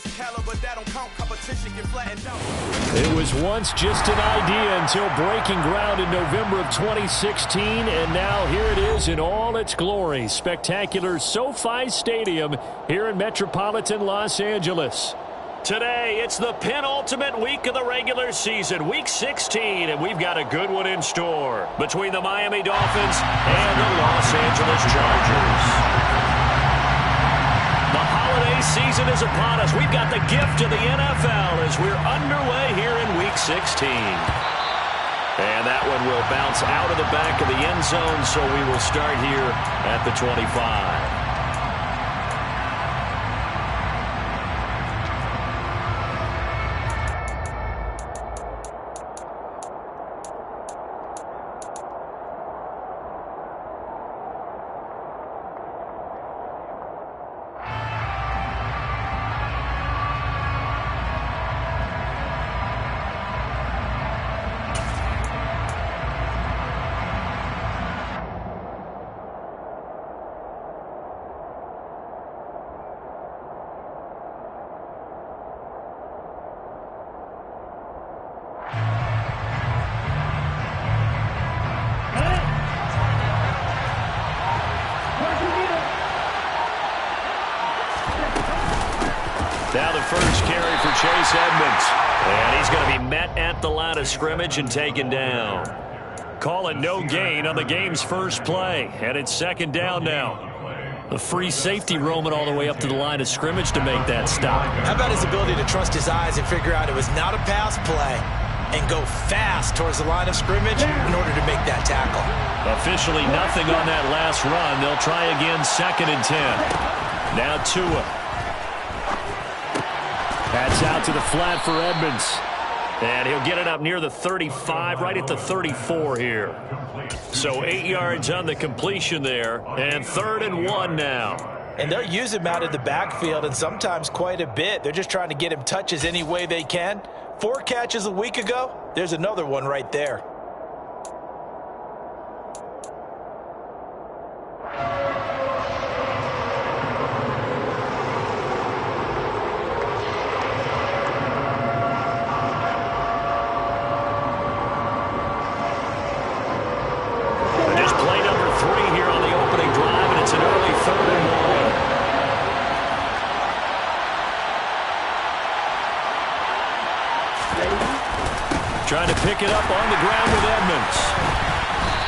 this caliber, that don't count. Competition get flattened out. It was once just an idea until breaking ground in November of 2016, and now here it is in all its glory. Spectacular SoFi Stadium here in metropolitan Los Angeles. Today, it's the penultimate week of the regular season, Week 16, and we've got a good one in store between the Miami Dolphins and the Los Angeles Chargers. The holiday season is upon us. We've got the gift of the NFL as we're underway here in Week 16. And that one will bounce out of the back of the end zone, so we will start here at the 25. Now the first carry for Chase Edmonds. And he's going to be met at the line of scrimmage and taken down. Call it no gain on the game's first play. And it's second down now. A free safety roaming all the way up to the line of scrimmage to make that stop. How about his ability to trust his eyes and figure out it was not a pass play and go fast towards the line of scrimmage in order to make that tackle. Officially nothing on that last run. They'll try again, 2nd and 10. Now Tua. That's out to the flat for Edmonds. And he'll get it up near the 35, right at the 34 here. So 8 yards on the completion there, and 3rd and 1 now. And they'll use him out of the backfield, and sometimes quite a bit. They're just trying to get him touches any way they can. 4 catches a week ago, there's another one right there. Trying to pick it up on the ground with Edmonds.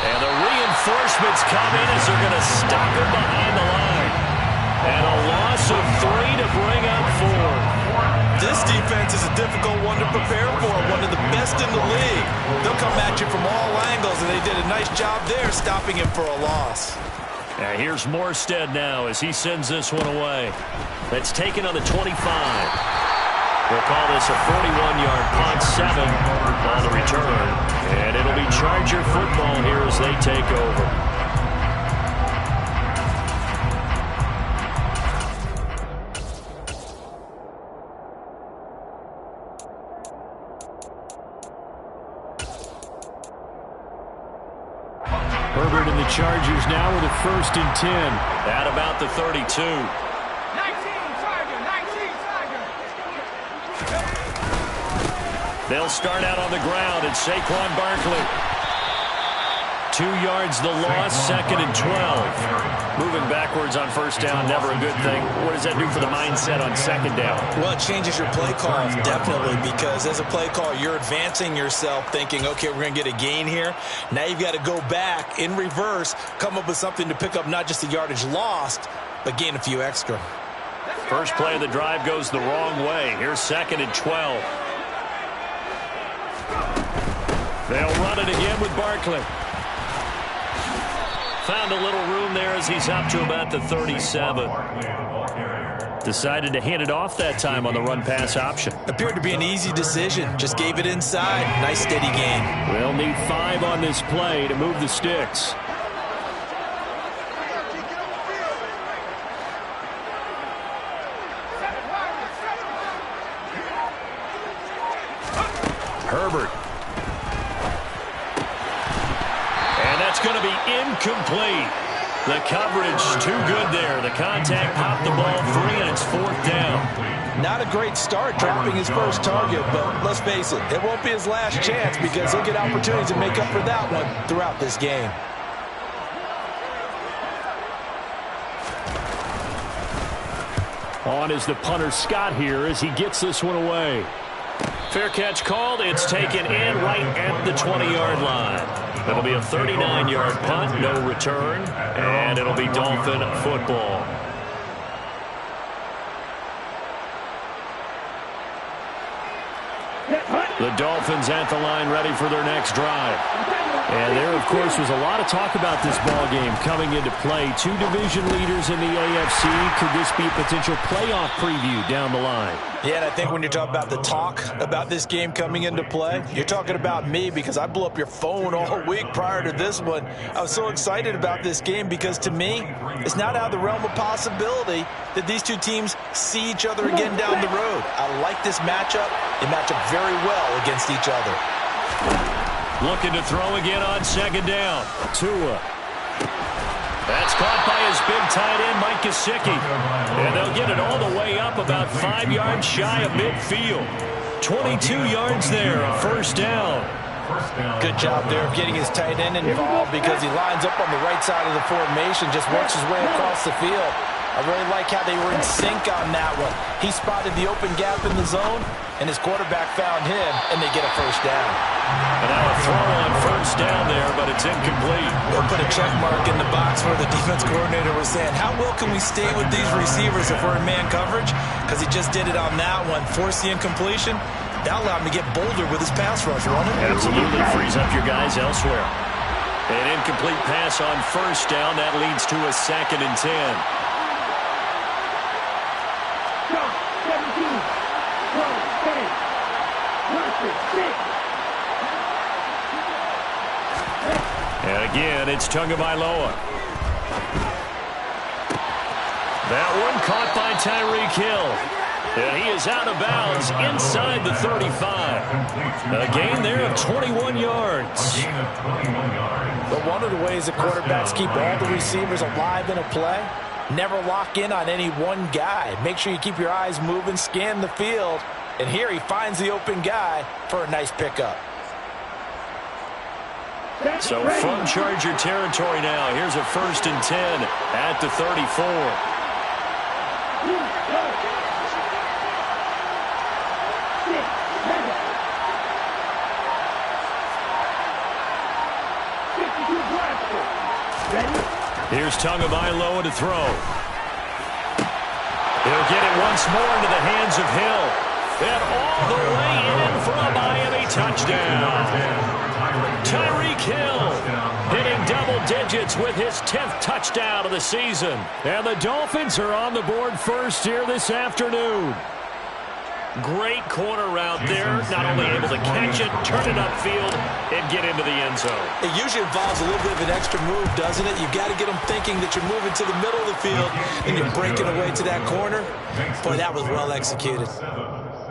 And the reinforcements come in as they're going to stop him behind the line. And a loss of 3 to bring up 4. This defense is a difficult one to prepare for, one of the best in the league. They'll come at you from all angles, and they did a nice job there stopping him for a loss. And here's Morstead now as he sends this one away. That's taken on the 25. We'll call this a 41-yard punt, 7 on the return. And it'll be Charger football here as they take over. Herbert and the Chargers now with a 1st and 10. At about the 32. They'll start out on the ground, and Saquon Barkley. 2 yards the loss, 2nd and 12. Moving backwards on 1st down, never a good thing. What does that do for the mindset on 2nd down? Well, it changes your play call, definitely, because as a play call, you're advancing yourself thinking, okay, we're going to get a gain here. Now you've got to go back in reverse, come up with something to pick up not just the yardage lost, but gain a few extra. First play of the drive goes the wrong way. Here's 2nd and 12. They'll run it again with Barkley. Found a little room there as he's up to about the 37. Decided to hand it off that time on the run-pass option. Appeared to be an easy decision. Just gave it inside. Nice steady game. They'll need 5 on this play to move the sticks. Herbert. And that's going to be incomplete. The coverage too good there. The contact popped the ball free, and it's 4th down. Not a great start dropping his first target, but let's face it, it won't be his last chance because he'll get opportunities to make up for that one throughout this game. On is the punter Scott here as he gets this one away. Fair catch called. It's taken in right at the 20-yard line. It'll be a 39-yard punt, no return, and it'll be Dolphin football. The Dolphins at the line ready for their next drive. And there, of course, was a lot of talk about this ball game coming into play. 2 division leaders in the AFC. Could this be a potential playoff preview down the line? Yeah, and I think when you're talking about the talk about this game coming into play, you're talking about me because I blew up your phone all week prior to this one. I was so excited about this game because to me, it's not out of the realm of possibility that these two teams see each other again down the road. I like this matchup. They match up very well against each other. Looking to throw again on 2nd down. Tua. That's caught by his big tight end, Mike Gesicki. And they'll get it all the way up about 5 yards shy of midfield. 22 yards there, a 1st down. Good job there of getting his tight end involved because he lines up on the right side of the formation, just works his way across the field. I really like how they were in sync on that one. He spotted the open gap in the zone, and his quarterback found him, and they get a 1st down. And now a throw on 1st down there, but it's incomplete. They'll put a check mark in the box where the defense coordinator was saying, how well can we stay with these receivers if we're in man coverage? Because he just did it on that one, forced the incompletion. That allowed him to get bolder with his pass rush, won't it? Absolutely frees up your guys elsewhere. An incomplete pass on 1st down. That leads to a 2nd and 10. And again, it's Tagovailoa. That one caught by Tyreek Hill. And he is out of bounds inside the 35. A gain there of 21 yards. But one of the ways that quarterbacks keep all the receivers alive in a play, never lock in on any one guy. Make sure you keep your eyes moving, scan the field. And here he finds the open guy for a nice pickup. So from Charger territory now, here's a 1st and 10 at the 34. Here's Tagovailoa to throw. He'll get it once more into the hands of Hill. And all the way in for a Miami touchdown. Tyreek Hill hitting double digits with his 10th touchdown of the season. And the Dolphins are on the board first here this afternoon. Great corner route there. Not only able to catch it, turn it upfield, and get into the end zone. It usually involves a little bit of an extra move, doesn't it? You've got to get them thinking that you're moving to the middle of the field and you're breaking away to that corner. Boy, that was well executed.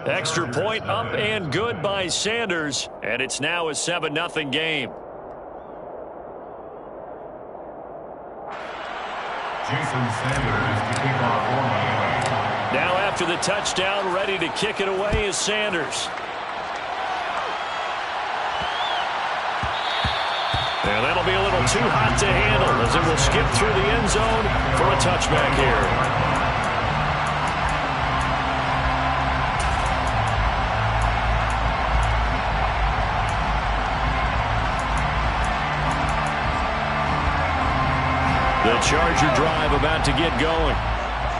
Extra point up and good by Sanders, and it's now a 7-0 game. Jason Sanders to kick off for Miami. Now after the touchdown, ready to kick it away is Sanders. And that'll be a little too hot to handle as it will skip through the end zone for a touchback here. The Charger drive about to get going.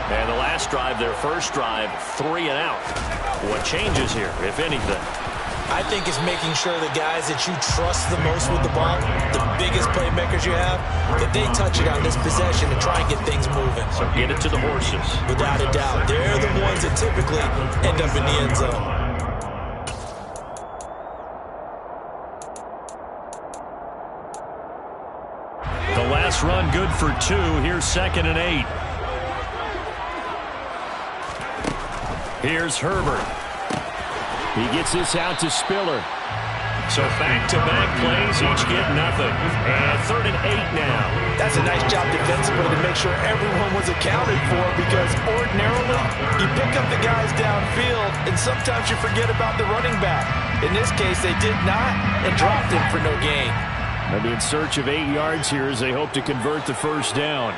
And the last drive, their first drive, 3 and out. What changes here, if anything? I think it's making sure the guys that you trust the most with the ball, the biggest playmakers you have, that they touch it on this possession to try and get things moving. So get it to the horses. Without a doubt. They're the ones that typically end up in the end zone. The last run good for 2. Here's 2nd and 8. Here's Herbert. He gets this out to Spiller. So back-to-back plays, each get nothing. And 3rd and 8 now. That's a nice job defensively to make sure everyone was accounted for, because ordinarily you pick up the guys downfield and sometimes you forget about the running back. In this case, they did not and dropped him for no gain. They'll be in search of 8 yards here as they hope to convert the first down.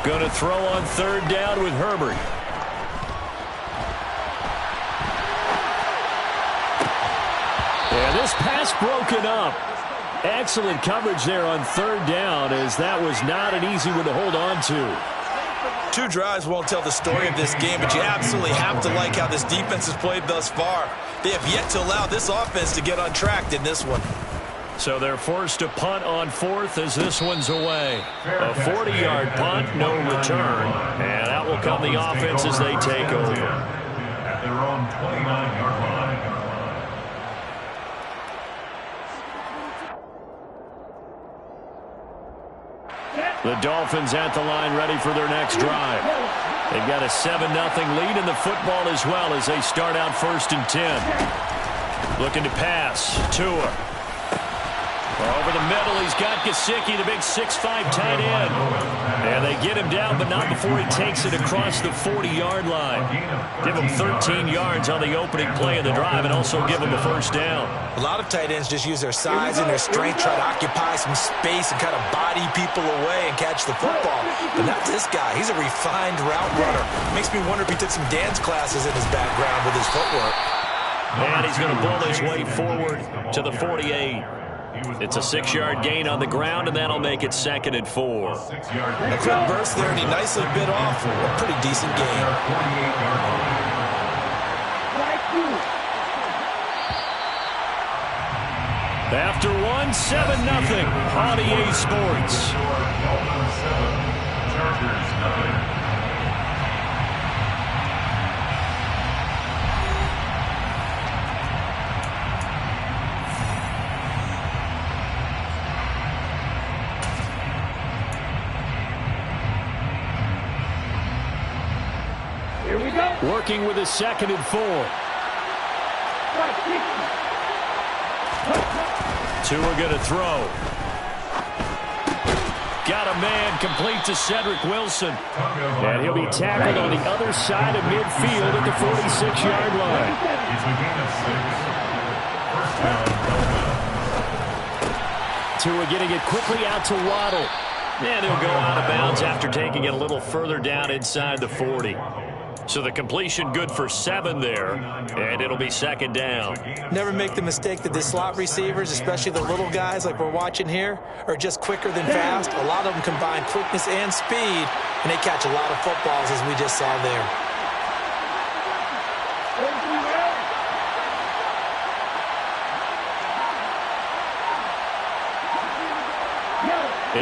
Going to throw on 3rd down with Herbert. And this pass broken up. Excellent coverage there on 3rd down, as that was not an easy one to hold on to. 2 drives won't tell the story of this game, but you absolutely have to like how this defense has played thus far. They have yet to allow this offense to get untracked in this one. So they're forced to punt on 4th as this one's away. A 40-yard punt, no return. And out will come the offense as they take over. At their own 29-yard line. The Dolphins at the line ready for their next drive. They've got a 7-0 lead in the football as well as they start out 1st and 10. Looking to pass. Tua. Over the middle, he's got Gesicki, the big 6'5" tight end. And they get him down, but not before he takes it across the 40-yard line. Give him 13 yards on the opening play of the drive and also give him a first down. A lot of tight ends just use their size and their strength, try to occupy some space and kind of body people away and catch the football. But not this guy. He's a refined route runner. Makes me wonder if he took some dance classes in his background with his footwork. And he's going to bull his way forward to the 48. It's a 6-yard gain on the ground, and that'll make it 2nd and 4. A quick burst there, and he nicely bit off a pretty decent gain. After 7-0 on EA Sports. Chargers, nothing. Working with a 2nd and 4. Tua going to throw. Got a man complete to Cedric Wilson. And he'll be tackled on the other side of midfield at the 46-yard line. Tua getting it quickly out to Waddle. And he'll go out of bounds after taking it a little further down inside the 40. So the completion good for 7 there, and it'll be 2nd down. Never make the mistake that the slot receivers, especially the little guys like we're watching here, are just quicker than fast. A lot of them combine quickness and speed, and they catch a lot of footballs, as we just saw there.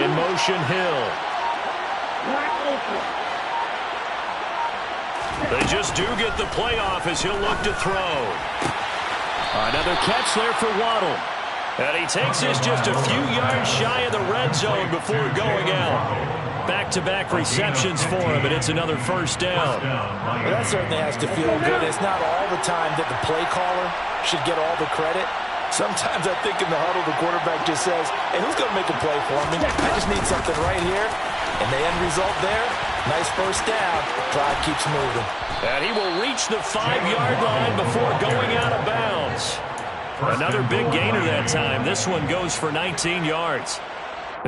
In motion, Hill. They just do get the playoff as he'll look to throw. Another catch there for Waddle. And he takes this just a few yards shy of the red zone before going out. Back-to-back receptions for him, and it's another first down. Well, that certainly has to feel good. It's not all the time that the play caller should get all the credit. Sometimes I think in the huddle, the quarterback just says, hey, who's going to make a play for me? I just need something right here. And the end result there, nice first down. Drive keeps moving. And he will reach the 5-yard line before going out of bounds. Another big gainer that time. This one goes for 19 yards.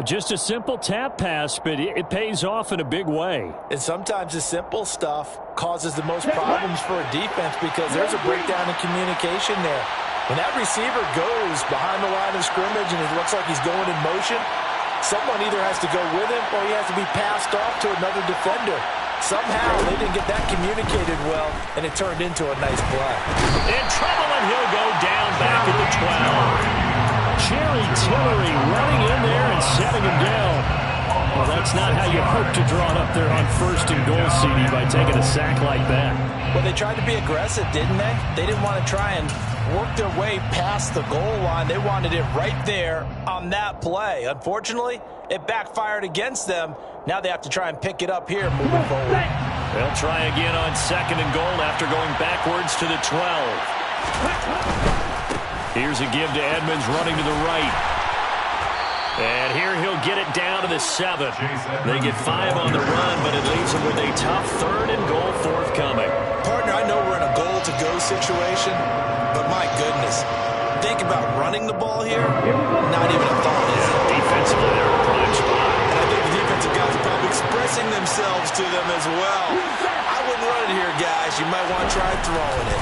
Just a simple tap pass, but it pays off in a big way. And sometimes the simple stuff causes the most problems for a defense because there's a breakdown in communication there. When that receiver goes behind the line of scrimmage and it looks like he's going in motion, someone either has to go with him or he has to be passed off to another defender. Somehow they didn't get that communicated well, and it turned into a nice play. In trouble, and he'll go down back at the 12. Jerry Tillery running in there and setting him down. Well, that's not how you hope to draw it up there on 1st and goal, CD, by taking a sack like that. Well, they tried to be aggressive, didn't they? They didn't want to try and work their way past the goal line. They wanted it right there on that play. Unfortunately, it backfired against them. Now they have to try and pick it up here moving forward. They'll try again on 2nd and goal after going backwards to the 12. Here's a give to Edmonds running to the right. And here he'll get it down to the 7. They get 5 on the run, but it leaves them with a tough 3rd and goal forthcoming. Partner, I know we're in a goal-to-go situation, but my goodness, think about running the ball here. Not even a thought, is it? Defensively, they're in a prime spot. And I think the defensive guys are probably expressing themselves to them as well. I wouldn't run it here, guys. You might want to try throwing it.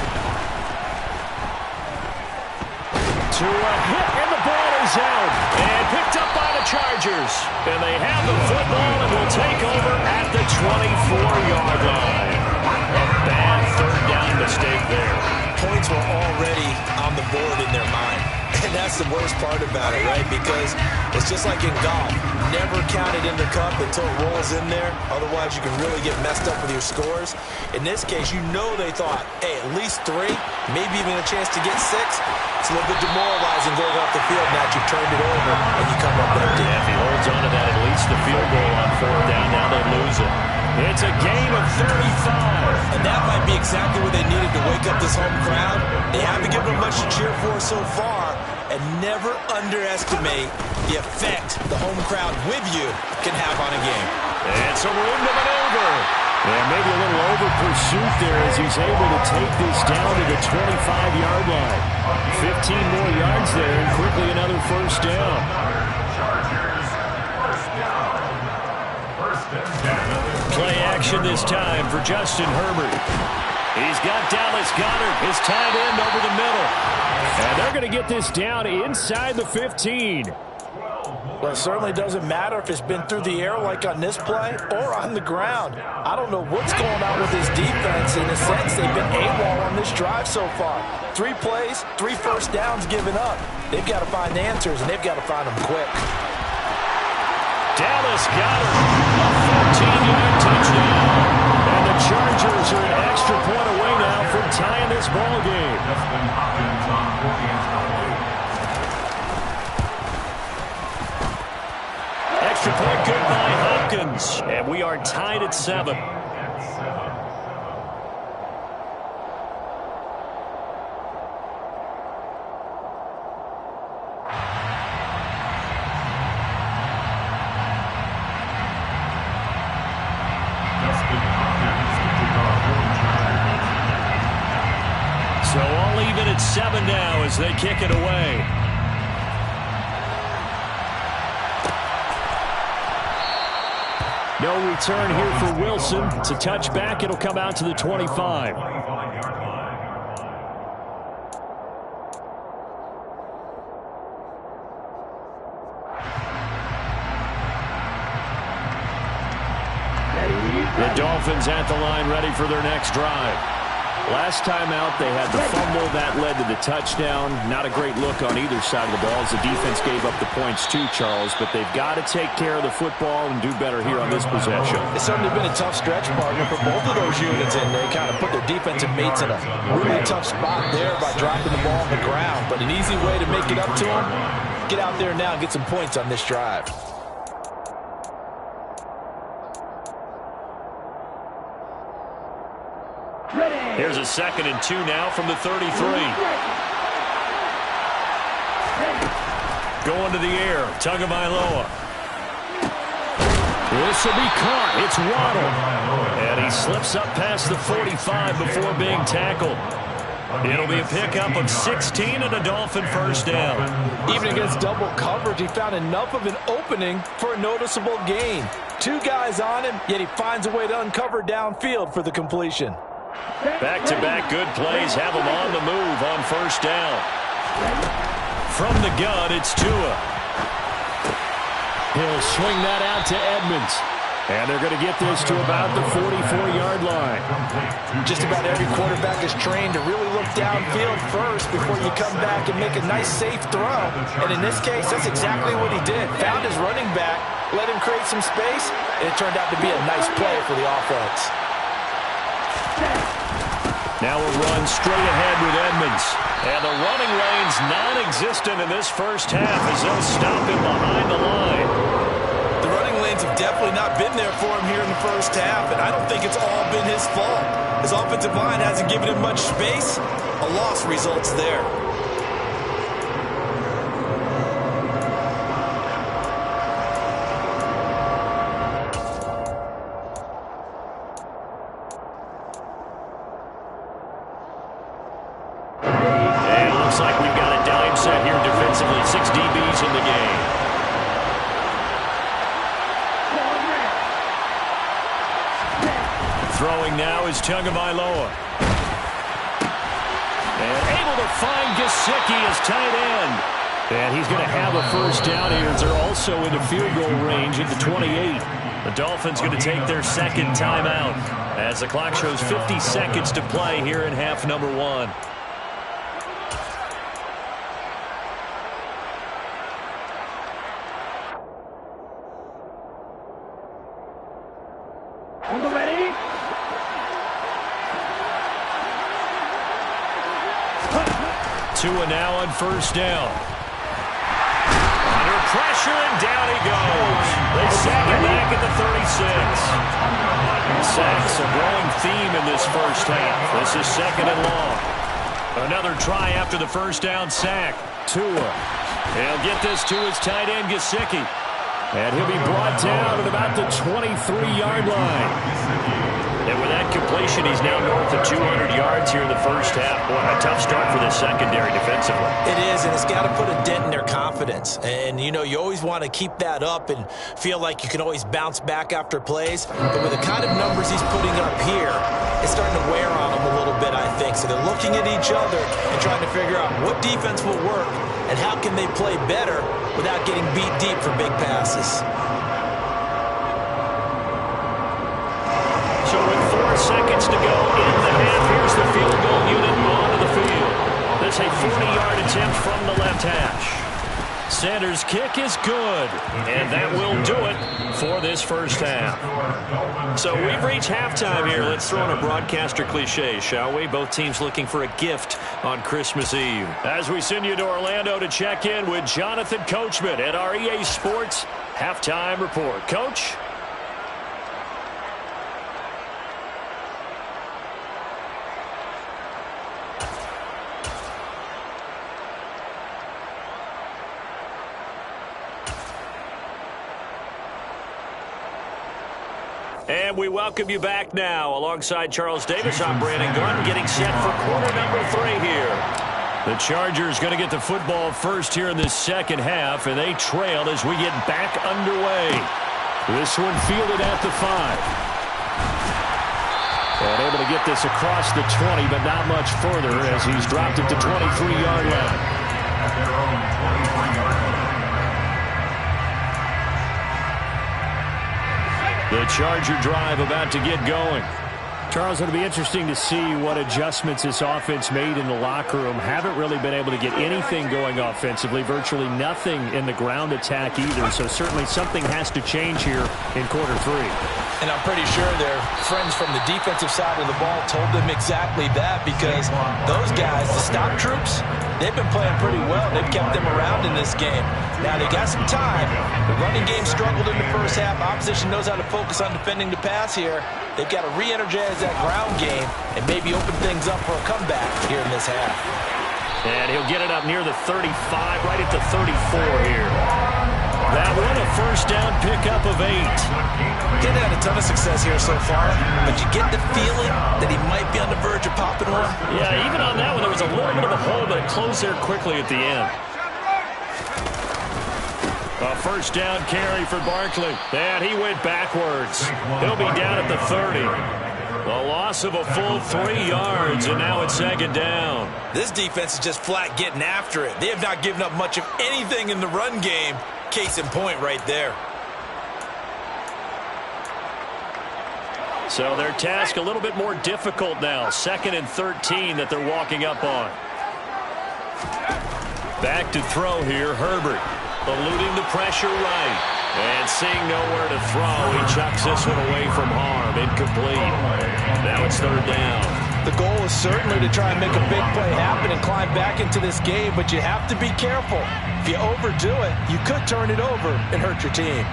To a hit, and the ball is out. And picked up by the Chargers. And they have the football and will take over at the 24-yard line. A bad 3rd down mistake there. Points were already on the board in their mind. And that's the worst part about it, right? Because it's just like in golf. Never count it in the cup until it rolls in there. Otherwise, you can really get messed up with your scores. In this case, you know they thought, hey, at least 3, maybe even a chance to get 6. It's a little bit demoralizing going off the field now that you've turned it over and you come up empty. Yeah, if he holds on to that, at least the field goal on 4th down. Now they lose it. It's a gain of 35. And that might be exactly what they needed to wake up this home crowd. They haven't given them much to cheer for so far. And never underestimate the effect the home crowd with you can have on a game. And some room to maneuver. And maybe a little over pursuit there as he's able to take this down to the 25-yard line. 15 more yards there and quickly another 1st down. Play action this time for Justin Herbert. He's got Dallas Goedert, his tight end, over the middle. And they're going to get this down inside the 15. Well, it certainly doesn't matter if it's been through the air like on this play or on the ground. I don't know what's going on with this defense. In a sense, they've been AWOL on this drive so far. 3 plays, 3 first downs given up. They've got to find answers, and they've got to find them quick. Dallas Goedert, a 14-yard touchdown. And the Chargers are an extra point away now from tying this ball game. Extra point good by Hopkins. And we are tied at 7. So all even at 7 now as they kick it away. No return here for Wilson. It's a touchback. It'll come out to the 25. The Dolphins at the line ready for their next drive. Last time out, they had the fumble that led to the touchdown. Not a great look on either side of the ball as the defense gave up the points too, Charles. But they've got to take care of the football and do better here on this possession. It's certainly been a tough stretch, partner, for both of those units, and they kind of put their defensive mates in a really tough spot there by dropping the ball on the ground. But an easy way to make it up to them, get out there now and get some points on this drive. Here's a 2nd and 2 now from the 33. Going to the air, Tagovailoa. This will be caught. It's Waddle. And he slips up past the 45 before being tackled. It'll be a pickup of 16 and a Dolphin 1st down. Even against double coverage, he found enough of an opening for a noticeable gain. 2 guys on him, yet he finds a way to uncover downfield for the completion. Back-to-back good plays have him on the move on 1st down. From the gun, it's Tua. He'll swing that out to Edmonds. And they're going to get this to about the 44-yard line. Just about every quarterback is trained to really look downfield first before you come back and make a nice, safe throw. And in this case, that's exactly what he did. Found his running back, let him create some space, and it turned out to be a nice play for the offense. Now a run straight ahead with Edmonds. And the running lane's non-existent in this first half as they'll stop him behind the line. The running lanes have definitely not been there for him here in the first half, and I don't think it's all been his fault. His offensive line hasn't given him much space. A loss results there. Throwing now is Tagovailoa. And able to find Gesicki as tight end. And he's going to have a first down here as they're also into field goal range at the 28. The Dolphins going to take their second timeout as the clock shows 50 seconds to play here in half number 1. Tua now on first down. Under pressure, and down he goes. They sack him back at the 36. Sacks a growing theme in this first half. This is second and long. Another try after the first down sack. Tua. He'll get this to his tight end, Gesicki. And he'll be brought down at about the 23-yard line. And with that completion, he's now north of 200 yards here in the first half. Boy, a tough start for the secondary defensively. It is, and it's got to put a dent in their confidence. And, you know, you always want to keep that up and feel like you can always bounce back after plays. But with the kind of numbers he's putting up here, it's starting to wear on them a little bit, I think. So they're looking at each other and trying to figure out what defense will work and how can they play better without getting beat deep for big passes. So with 4 seconds to go in the half, here's the field goal unit onto the field. This a 40-yard attempt from the left hash. Sanders' kick is good, and that will do it for this first half. So we've reached halftime here. Let's throw in a broadcaster cliche, shall we? Both teams looking for a gift on Christmas Eve. As we send you to Orlando to check in with Jonathan Coachman at our EA Sports Halftime Report. Coach? And we welcome you back now. Alongside Charles Davis, I'm Brandon Gordon, getting set for quarter number 3 here. The Chargers going to get the football first here in this second half, and they trail as we get back underway. This one fielded at the 5. And able to get this across the 20, but not much further as he's dropped it to 23-yard line. At their own 23-yard line. The Charger drive about to get going. Charles, it'll be interesting to see what adjustments this offense made in the locker room. Haven't really been able to get anything going offensively. Virtually nothing in the ground attack either. So certainly something has to change here in quarter 3. And I'm pretty sure their friends from the defensive side of the ball told them exactly that, because those guys, the stop troops, they've been playing pretty well. They've kept them around in this game. Now, they got some time. The running game struggled in the first half. Opposition knows how to focus on defending the pass here. They've got to re-energize that ground game and maybe open things up for a comeback here in this half. And he'll get it up near the 35, right at the 34 here. That one, a first down pickup of 8. He's had a ton of success here so far, but you get the feeling that he might be on the verge of popping one. Yeah, even on that one, there was a little bit of a hole, but it closed there quickly at the end. A first down carry for Barkley. And he went backwards. He'll be down at the 30. A loss of a full 3 yards, and now it's second down. This defense is just flat getting after it. They have not given up much of anything in the run game. Case in point right there. So their task a little bit more difficult now. 2nd and 13 that they're walking up on. Back to throw here, Herbert. Eluding the pressure right. And seeing nowhere to throw, he chucks this one away from harm. Incomplete. Now it's third down. The goal is certainly to try and make a big play happen and climb back into this game, but you have to be careful. If you overdo it, you could turn it over and hurt your team.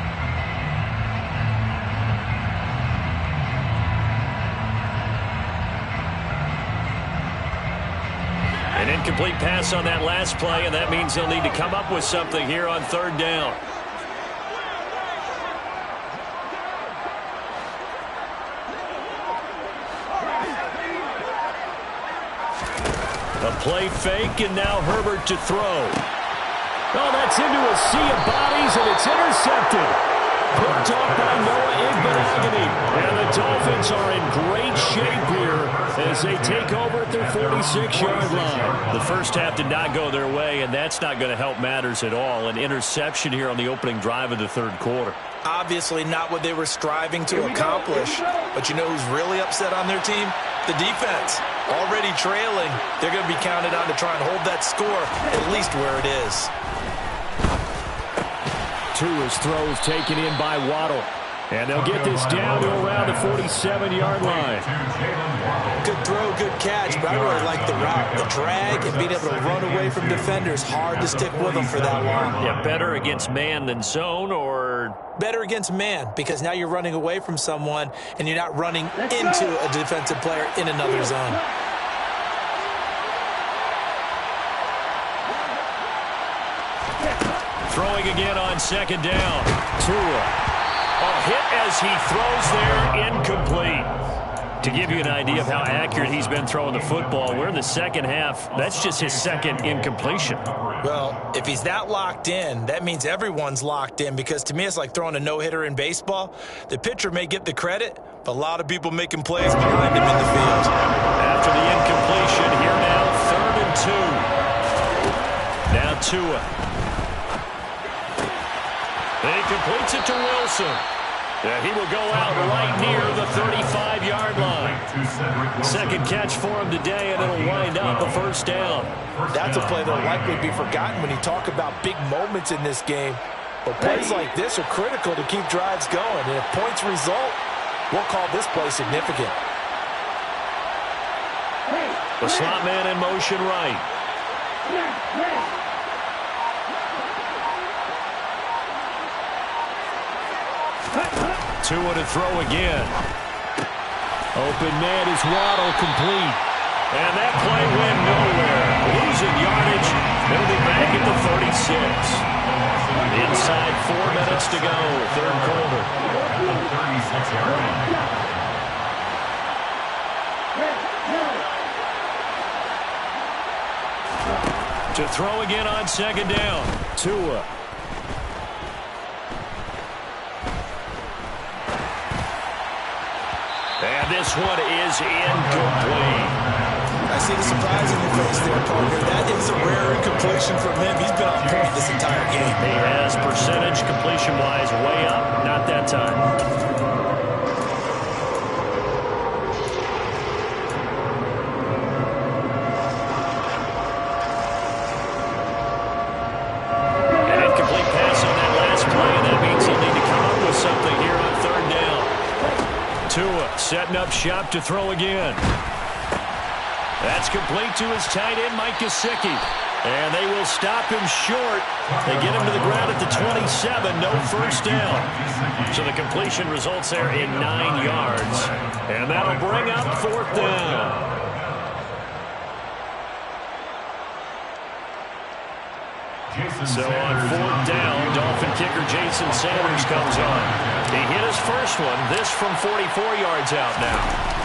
An incomplete pass on that last play, and that means they'll need to come up with something here on third down. A play fake, and now Herbert to throw. Oh, that's into a sea of bodies, and it's intercepted. Picked off by Noah Igbenogany. And the Dolphins are in great shape here as they take over at their 46-yard line. The first half did not go their way, and that's not going to help matters at all. An interception here on the opening drive of the third quarter. Obviously not what they were striving to accomplish. But you know who's really upset on their team? The defense. Already trailing. They're going to be counted on to try and hold that score at least where it is. Tua's throws taken in by Waddle. And they'll get this down to around the 47-yard line. Good throw, good catch, but I really like the route. The drag and being able to run away from defenders. Hard to stick with them for that long. Yeah, better against man than zone, or better against man, because now you're running away from someone and you're not running into a defensive player in another zone. Throwing again on second down. Tua. A hit as he throws there, incomplete. To give you an idea of how accurate he's been throwing the football, we're in the second half. That's just his second incompletion. Well, if he's that locked in, that means everyone's locked in, because to me it's like throwing a no-hitter in baseball. The pitcher may get the credit, but a lot of people making plays behind him in the field. After the incompletion, here now, 3rd and 2. Now Tua. And he completes it to Wilson. Yeah, he will go out right near the 35-yard line. Second catch for him today, and it'll wind up a first down. That's a play that'll likely be forgotten when you talk about big moments in this game. But plays like this are critical to keep drives going. And if points result, we'll call this play significant. The slot man in motion right. Tua to throw again. Open man is Waddle, complete. And that play went nowhere. Losing yardage. They'll be back at the 36. Inside 4 minutes to go, third quarter. 36-yard line. To throw again on second down. Tua. And this one is incomplete. I see the surprise in your face there, partner. That is a rare incompletion from him. He's been on point this entire game. He has percentage completion-wise way up. Not that time. An incomplete pass on that last play, and that means he'll need to come up with something here on third down. Tua setting up shop to throw again. That's complete to his tight end, Mike Gesicki. And they will stop him short. They get him to the ground at the 27, no first down. So the completion results there in 9 yards. And that'll bring up fourth down. So on fourth down, Dolphin kicker Jason Sanders comes on. He hit his first one, this from 44 yards out now.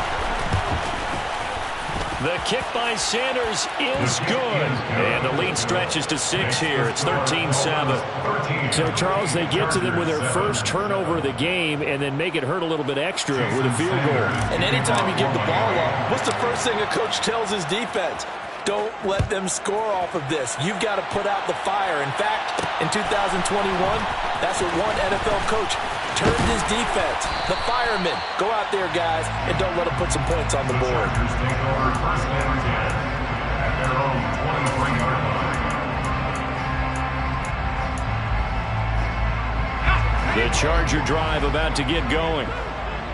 The kick by Sanders is good. And the lead stretches to 6 here. It's 13-7. So, Charles, they get to them with their first turnover of the game and then make it hurt a little bit extra with a field goal. And anytime you give the ball up, what's the first thing a coach tells his defense? Don't let them score off of this. You've got to put out the fire. In fact, in 2021, that's what one NFL coach turned his defense. The firemen. Go out there, guys, and don't let them put some points on the board. The Charger drive about to get going.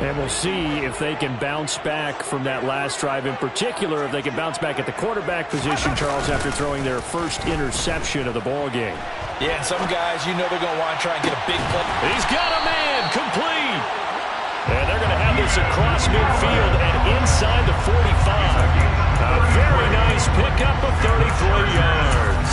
And we'll see if they can bounce back from that last drive, in particular if they can bounce back at the quarterback position, Charles, after throwing their first interception of the ball game. Yeah, and some guys, you know they're going to want to try and get a big play. He's got a man, complete. And they're going to have this across midfield and inside the 45. A very nice pickup of 33 yards.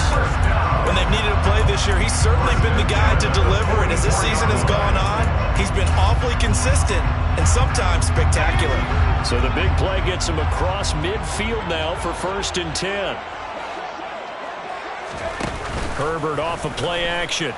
When they've needed a play this year, he's certainly been the guy to deliver. And as this season has gone on, he's been awfully consistent and sometimes spectacular. So the big play gets him across midfield now for 1st and 10. Herbert off of play action.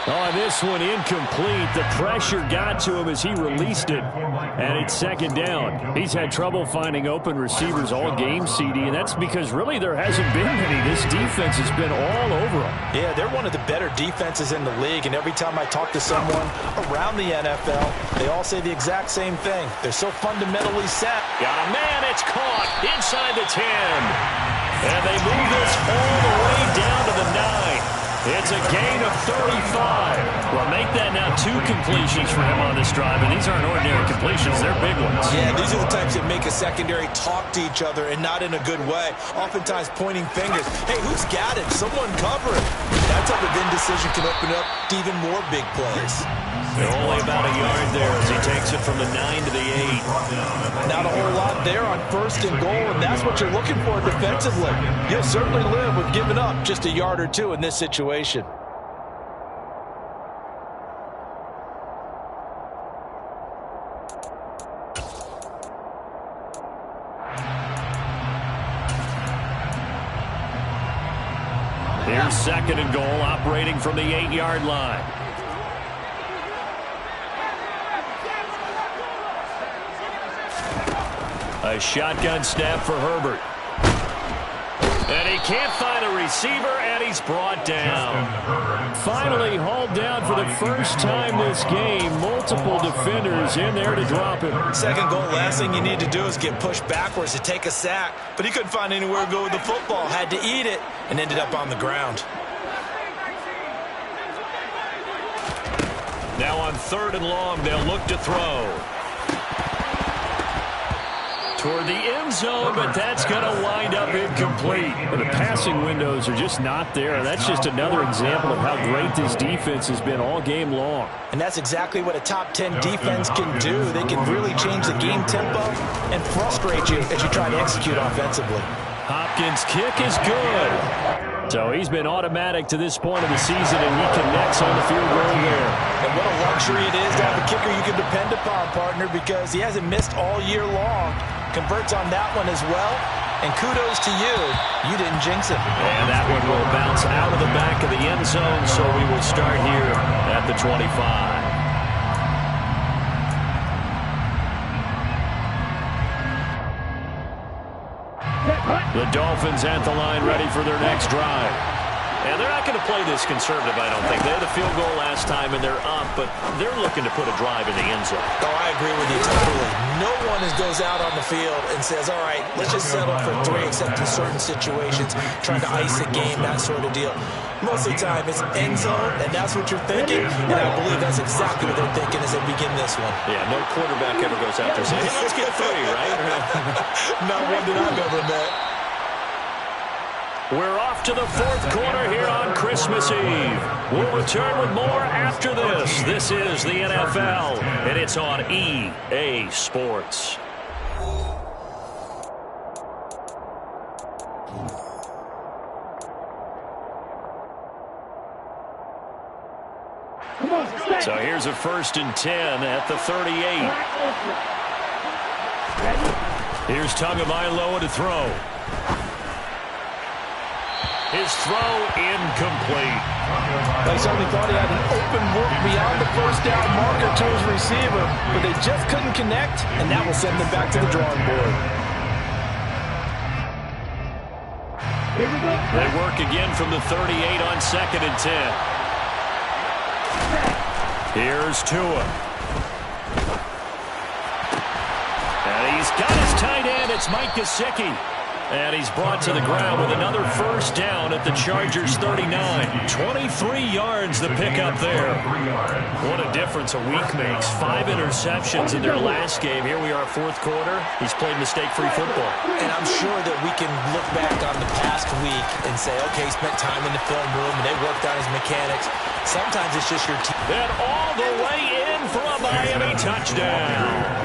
Oh, this one incomplete. The pressure got to him as he released it. And it's 2nd down. He's had trouble finding open receivers all game, CD, and that's because really there hasn't been many. This defense has been all over them. Yeah, they're one of the better defenses in the league, and every time I talk to someone around the NFL, they all say the exact same thing. They're so fundamentally set. Got a man, it's caught inside the 10. And they move this all the way down to the 9. It's a gain of 35. Well, make that now 2 completions for him on this drive, and these aren't ordinary completions. They're big ones. Yeah, these are the types that make a secondary talk to each other and not in a good way. Oftentimes pointing fingers. Hey, who's got it? Someone cover it. That type of indecision can open up to even more big plays. They're only about a yard there as he takes it from the 9 to the 8. Not a whole lot there on 1st and goal, and that's what you're looking for defensively. You'll certainly live with giving up just a yard or 2 in this situation. Here's 2nd and goal, operating from the 8-yard line. A shotgun snap for Herbert. And he can't find a receiver, and he's brought down. Finally hauled down for the first time this game. Multiple defenders in there to drop him. 2nd goal, last thing you need to do is get pushed backwards to take a sack. But he couldn't find anywhere to go with the football. Had to eat it and ended up on the ground. Now on 3rd and long, they'll look to throw. Toward the end zone, but that's going to wind up incomplete. And the passing windows are just not there. That's just another example of how great this defense has been all game long. And that's exactly what a top 10 defense can do. They can really change the game tempo and frustrate you as you try to execute offensively. Hopkins' kick is good. So he's been automatic to this point of the season, and he connects on the field goal there. And what a luxury it is to have a kicker you can depend upon, partner, because he hasn't missed all year long. Converts on that one as well. And kudos to you. You didn't jinx it. And that one will bounce out of the back of the end zone, so we will start here at the 25. The Dolphins at the line, ready for their next drive. And they're not going to play this conservative, I don't think. They had a field goal last time, and they're up, but they're looking to put a drive in the end zone. Oh, I agree with you totally. No one goes out on the field and says, all right, let's just settle for 3, except in certain situations, trying to ice a game, that sort of deal. Most of the time, it's end zone, and that's what you're thinking, and I believe that's exactly what they're thinking as they begin this one. Yeah, no quarterback ever goes out there saying, hey, let's get 3, right? Not one that I've ever met. We're off to the 4th quarter here on Christmas Eve. We'll return with more after this. This is the NFL, and it's on EA Sports. So here's a 1st and 10 at the 38. Here's Tagovailoa to throw. His throw incomplete. They certainly thought he had an open look beyond the 1st down marker to his receiver, but they just couldn't connect, and that will send them back to the drawing board. They work again from the 38 on 2nd and 10. Here's Tua. And he's got his tight end. It's Mike Gesicki. And he's brought to the ground with another first down at the Chargers' 39. 23 yards the pickup there. What a difference a week makes. 5 interceptions in their last game. Here we are, fourth quarter. He's played mistake-free football. And I'm sure that we can look back on the past week and say, okay, he spent time in the film room and they worked on his mechanics. Sometimes it's just your team. And all the way in for a Miami touchdown.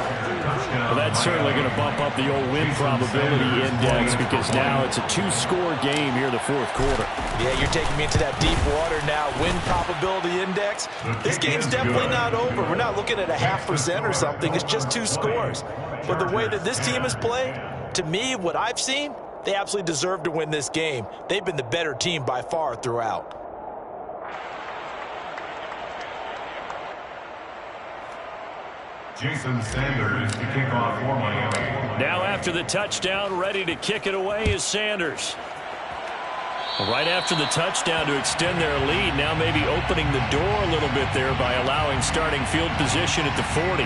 Well, that's certainly going to bump up the old win probability index because now it's a 2-score game here in the fourth quarter. Yeah, you're taking me into that deep water now. Win probability index. This game's definitely not over. We're not looking at a 0.5% or something. It's just 2 scores. But the way that this team has played, to me, what I've seen, they absolutely deserve to win this game. They've been the better team by far throughout. Jason Sanders to kick off for Miami. Now after the touchdown, ready to kick it away is Sanders. Right after the touchdown to extend their lead, now maybe opening the door a little bit there by allowing starting field position at the 40.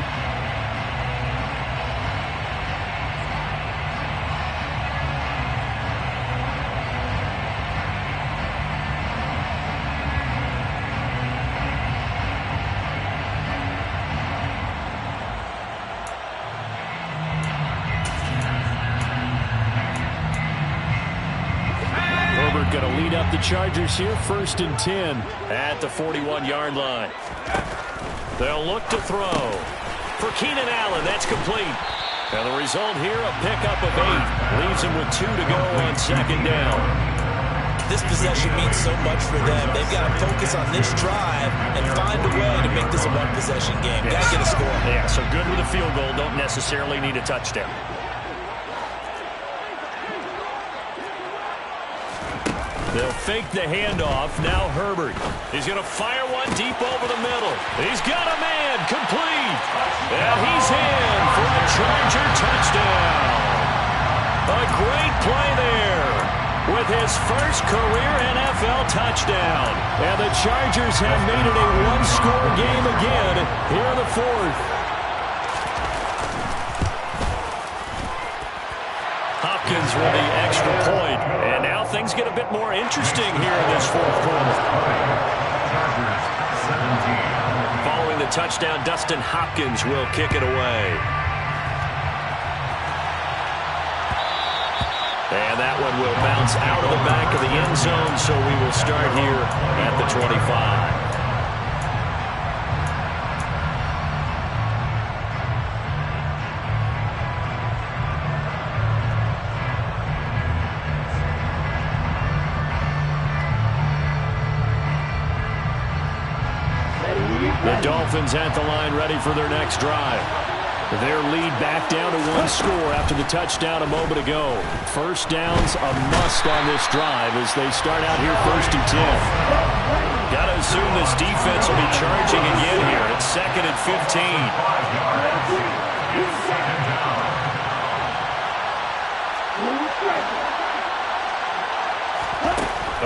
Going to lead up the Chargers here, 1st and 10 at the 41-yard line. They'll look to throw. For Keenan Allen, that's complete. And the result here, a pickup of 8. Leaves him with 2 to go on 2nd down. This possession means so much for them. They've got to focus on this drive and find a way to make this a one-possession game. Got to get a score. Yeah, so good with a field goal. Don't necessarily need a touchdown. They'll fake the handoff. Now Herbert. He's going to fire one deep over the middle. He's got a man. Complete. And he's in for a Charger touchdown. A great play there with his first career NFL touchdown. And the Chargers have made it a 1-score game again here in the 4th. Hopkins with the extra point. And now things get a bit more interesting here in this 4th quarter. Following the touchdown, Dustin Hopkins will kick it away. And that one will bounce out of the back of the end zone, so we will start here at the 25. The Dolphins at the line ready for their next drive. Their lead back down to 1 score after the touchdown a moment ago. First down's a must on this drive as they start out here 1st and 10. Got to assume this defense will be charging again here. It's 2nd and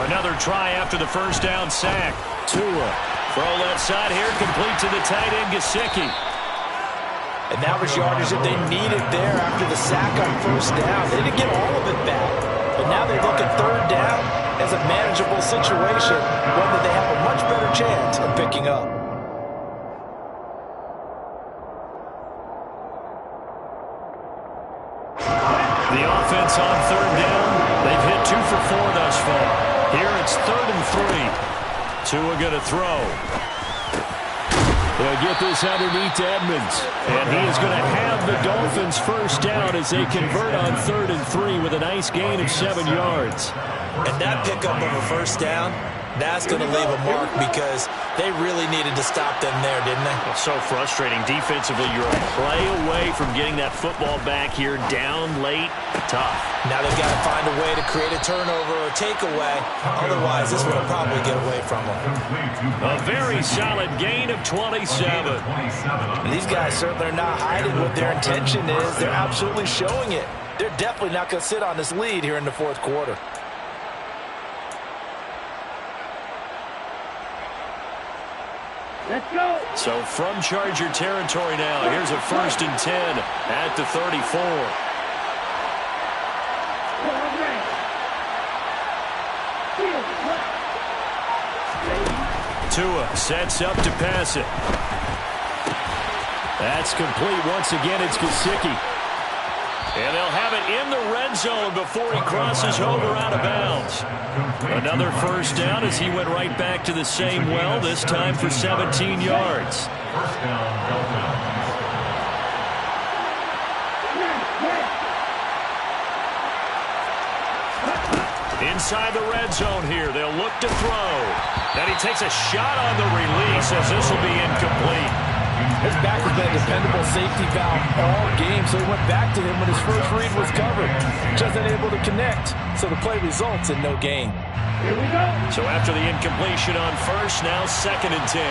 15. Another try after the first down sack. Tua. Throw left side here, complete to the tight end, Gesicki. And that was yardage that they needed there after the sack on first down. They didn't get all of it back. But now they look at 3rd down as a manageable situation, one that they have a much better chance of picking up. The offense on 3rd down. They've hit 2 for 4 thus far. Here it's 3rd and 3. Tua going to throw. They'll get this underneath to Edmonds. And he is going to have the Dolphins first down as they convert on 3rd and 3 with a nice gain of 7 yards. And that pickup of a first down, that's going to leave a mark because they really needed to stop them there, didn't they? It's so frustrating. Defensively, you're a play away from getting that football back here. Down late, tough. Now they've got to find a way to create a turnover or takeaway. Otherwise, this will probably get away from them. A very solid gain of 27. These guys certainly are not hiding what their intention is. They're absolutely showing it. They're definitely not going to sit on this lead here in the 4th quarter. Let's go. So from Charger territory now, here's a 1st and 10 at the 34. Tua sets up to pass it. That's complete. Once again, it's Gesicki. And they'll have it in the red zone before he crosses over out of bounds. Another first down as he went right back to the same well, this time for 17 yards. First down, Delta. Inside the red zone here, they'll look to throw. And he takes a shot on the release as this will be incomplete. His back has been a dependable safety valve all game, so he went back to him when his first read was covered. Just unable to connect, so the play results in no gain. Here we go. So after the incompletion on first, now 2nd and 10.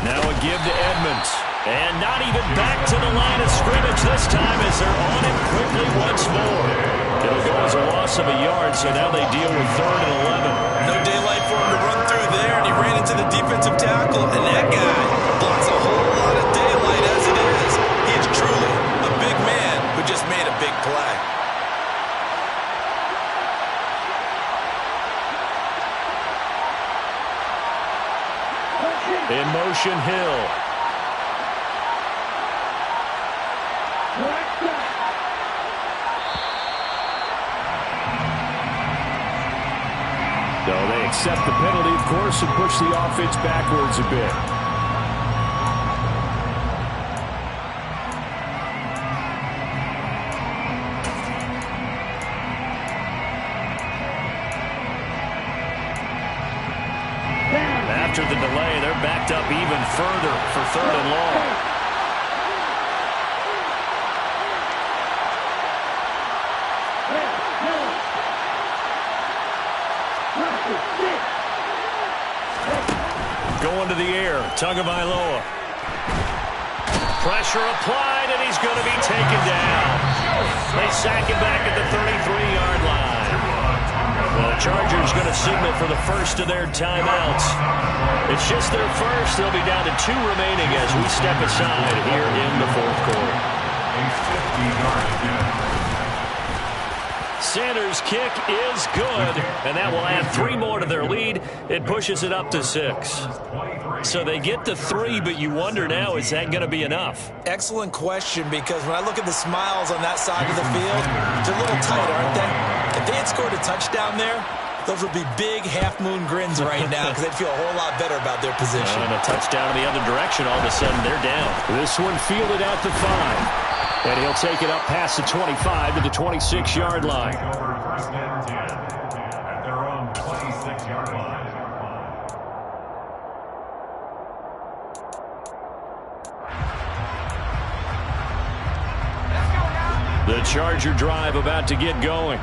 Now a give to Edmonds. And not even back to the line of scrimmage this time as they're on him quickly once more. It'll go as a loss of a yard, so now they deal with 3rd and 11. No daylight for him to run through there, and he ran into the defensive tackle, and that guy blocks a whole lot of daylight as it is. He is truly a big man who just made a big play. In motion, Hill. So they accept the penalty, of course, and push the offense backwards a bit. After the delay, they're backed up even further for 3rd and long. Going to the air, Tagovailoa. Pressure applied, and he's going to be taken down. They sack him back at the 33-yard line. Well, the Chargers going to signal for the first of their timeouts. It's just their first. They'll be down to 2 remaining as we step aside here in the 4th quarter. Sanders' kick is good, and that will add 3 more to their lead. It pushes it up to 6. So they get to 3, but you wonder now, is that going to be enough? Excellent question, because when I look at the smiles on that side of the field, they're a little tight, aren't they? If they had scored a touchdown there, those would be big half-moon grins right now because they'd feel a whole lot better about their position. And a touchdown in the other direction, all of a sudden they're down. This one fielded at the 5. And he'll take it up past the 25 to the 26-yard line. First and 10 at their own 26-yard line. The Charger drive about to get going.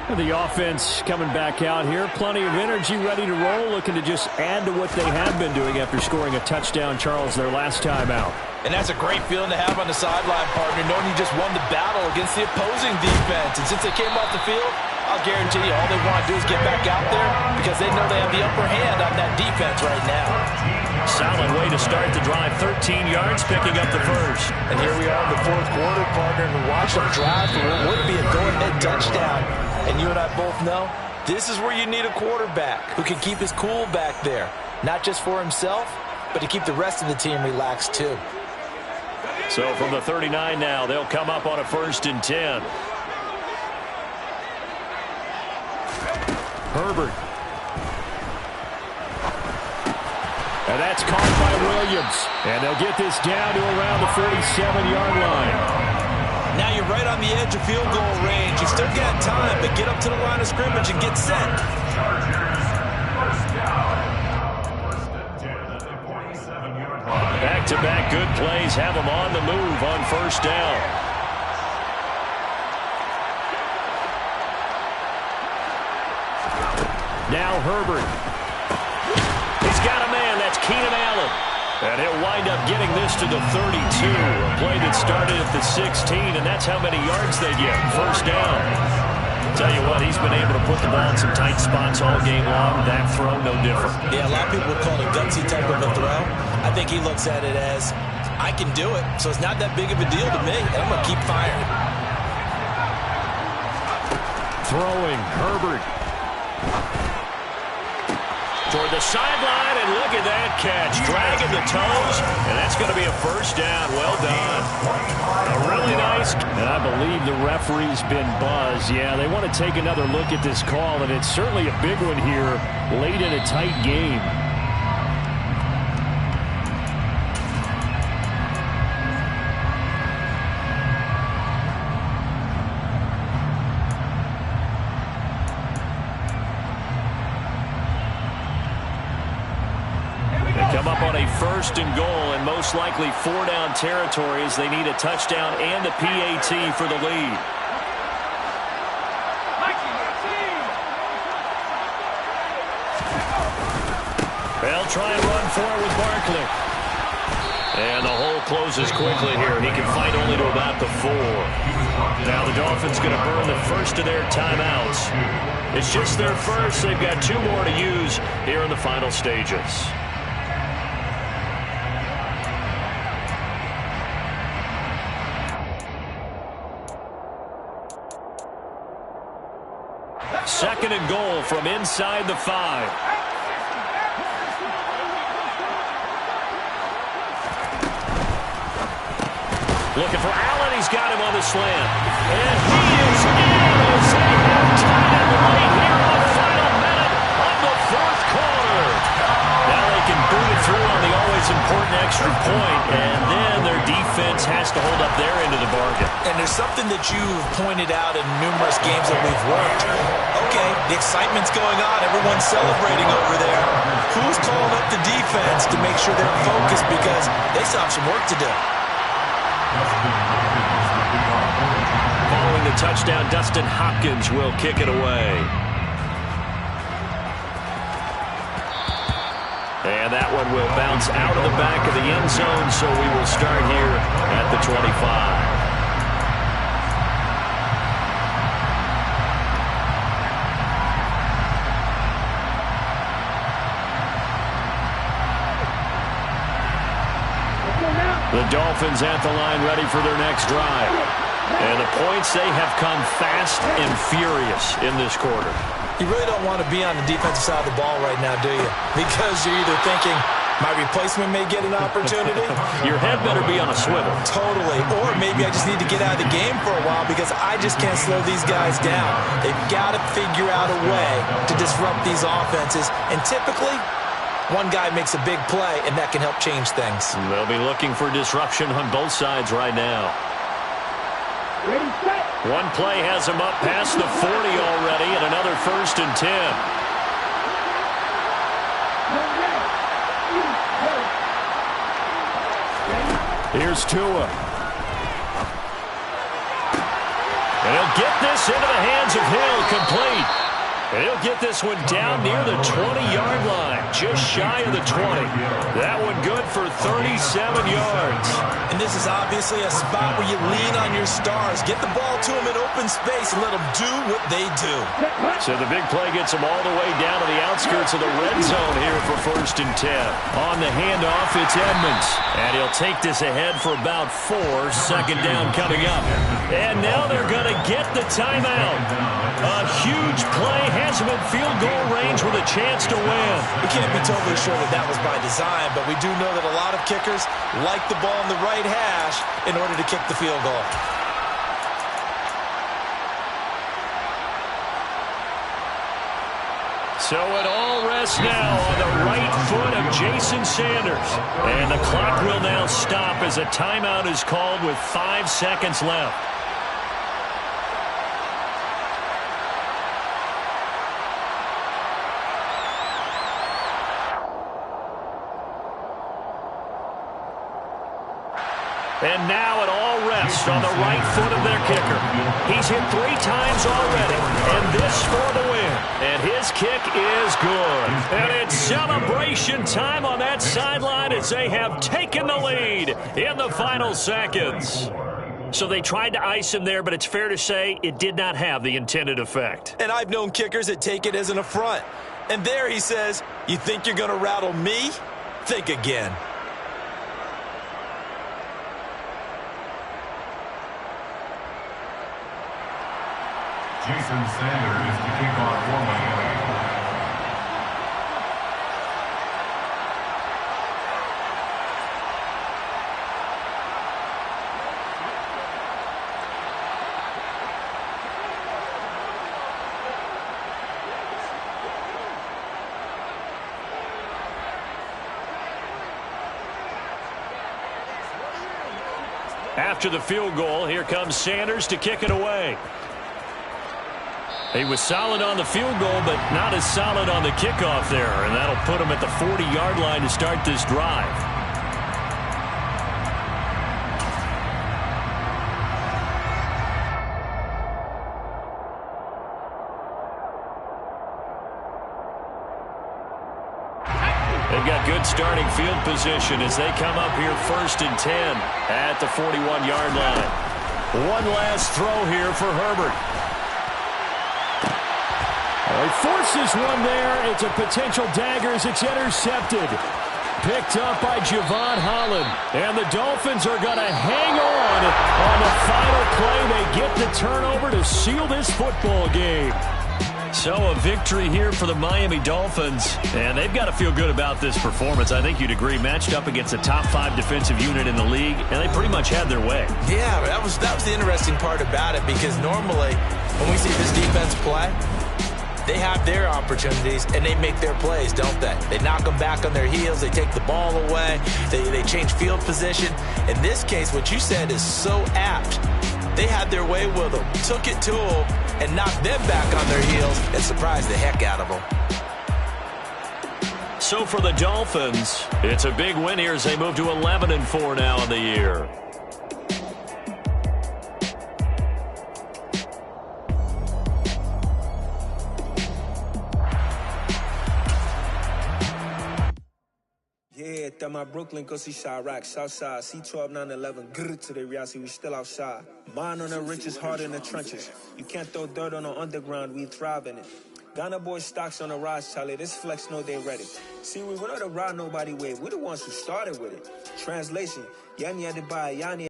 The offense coming back out here. Plenty of energy, ready to roll, looking to just add to what they have been doing after scoring a touchdown, Charles, their last time out. And that's a great feeling to have on the sideline, partner, knowing you just won the battle against the opposing defense. And since they came off the field, I'll guarantee you all they want to do is get back out there because they know they have the upper hand on that defense right now. Solid way to start the drive. 13 yards, picking up the first. And here we are in the 4th quarter, partner, and watch them drive for what would be a go-ahead touchdown. And you and I both know this is where you need a quarterback who can keep his cool back there, not just for himself, but to keep the rest of the team relaxed too. So from the 39 now, they'll come up on a 1st and 10. Herbert. And that's caught by Williams. And they'll get this down to around the 47-yard line. Now you're right on the edge of field goal range. You've still got time, but get up to the line of scrimmage and get set. Back-to-back good plays have them on the move on 1st down. Now Herbert. He's got a man. That's Keenan Allen. And he'll wind up getting this to the 32. A play that started at the 16, and that's how many yards they get. 1st down. Tell you what, he's been able to put the ball in some tight spots all game long. That throw, no different. Yeah, a lot of people would call it a gutsy type of a throw. I think he looks at it as, I can do it, so it's not that big of a deal to me, and I'm going to keep firing. throwing. Herbert. Toward the sideline, and look at that catch. Dragging the toes, and that's going to be a first down. Well done. A really nice. And I believe the referee's been buzzed. Yeah, they want to take another look at this call, and it's certainly a big one here late in a tight game. Come up on a 1st and goal, and most likely 4-down territories. They need a touchdown and a PAT for the lead. They'll try and run for it with Barkley. And the hole closes quickly here. He can fight only to about the 4. Now the Dolphins going to burn the first of their timeouts. It's just their first. They've got 2 more to use here in the final stages. Second and goal from inside the 5. Looking for Allen. He's got him on the slant. And he is in as they have tied it late here on the final minute of the 4th quarter. Now they can boot it through on the always important extra point, and then their defense has to hold up their end of the bargain. And there's something that you've pointed out in numerous games that we've worked. Okay, the excitement's going on. Everyone's celebrating over there. Who's calling up the defense to make sure they're focused, because they still have some work to do. Following the touchdown, Dustin Hopkins will kick it away. And that one will bounce out of the back of the end zone, so we will start here at the 25. The Dolphins at the line, ready for their next drive. And the points, they have come fast and furious in this quarter. You really don't want to be on the defensive side of the ball right now, do you? Because you're either thinking, my replacement may get an opportunity. Your head better be on a swivel. Totally. Or maybe I just need to get out of the game for a while because I just can't slow these guys down. They've got to figure out a way to disrupt these offenses. And typically, one guy makes a big play, and that can help change things. They'll be looking for disruption on both sides right now. One play has them up past the 40 already, and another 1st and 10. Here's Tua. And he'll get this into the hands of Hill, complete. And he'll get this one down near the 20-yard line, just shy of the 20. That one good for 37 yards. And this is obviously a spot where you lean on your stars. Get the ball to them in open space and let them do what they do. So the big play gets them all the way down to the outskirts of the red zone here for 1st and 10. On the handoff, it's Edmonds. And he'll take this ahead for about 4. 2nd down coming up. And now they're going to get the timeout. A huge play has him in field goal range with a chance to win. We can't be totally sure that that was by design, but we do know that a lot of kickers like the ball in the right hash in order to kick the field goal. So it all rests now on the right foot of Jason Sanders. And the clock will now stop as a timeout is called with 5 seconds left. And now it all rests on the right foot of their kicker. He's hit 3 times already, and this for the win. And his kick is good. And it's celebration time on that sideline as they have taken the lead in the final seconds. So they tried to ice him there, but it's fair to say it did not have the intended effect. And I've known kickers that take it as an affront. And there he says, you think you're going to rattle me? Think again. Jason Sanders to kick off for Miami. After the field goal, here comes Sanders to kick it away. He was solid on the field goal, but not as solid on the kickoff there, and that'll put him at the 40-yard line to start this drive. They've got good starting field position as they come up here 1st and 10 at the 41-yard line. One last throw here for Herbert. He forces one there. It's a potential dagger as it's intercepted. Picked up by Javon Holland. And the Dolphins are going to hang on the final play. They get the turnover to seal this football game. So a victory here for the Miami Dolphins, and they've got to feel good about this performance. I think you'd agree, matched up against a top 5 defensive unit in the league, and they pretty much had their way. Yeah, that was the interesting part about it, because normally when we see this defense play, they have their opportunities and they make their plays, don't they? They knock them back on their heels, they take the ball away, they change field position. In this case, what you said is so apt. They had their way with them, took it to them, and knocked them back on their heels and surprised the heck out of them. So for the Dolphins, it's a big win here as they move to 11-4 now in the year. Yeah, that my Brooklyn, go see Chirac, Southside, C12, 911, grrr to the reality, we still outside. Mine on the richest, heart in the trenches. You can't throw dirt on the underground, we thrive in it. Ghana boys stocks on the rise, Charlie, this flex know they ready. See, we were not to ride nobody with, we're the ones who started with it. Translation, Yani had to buy, Yani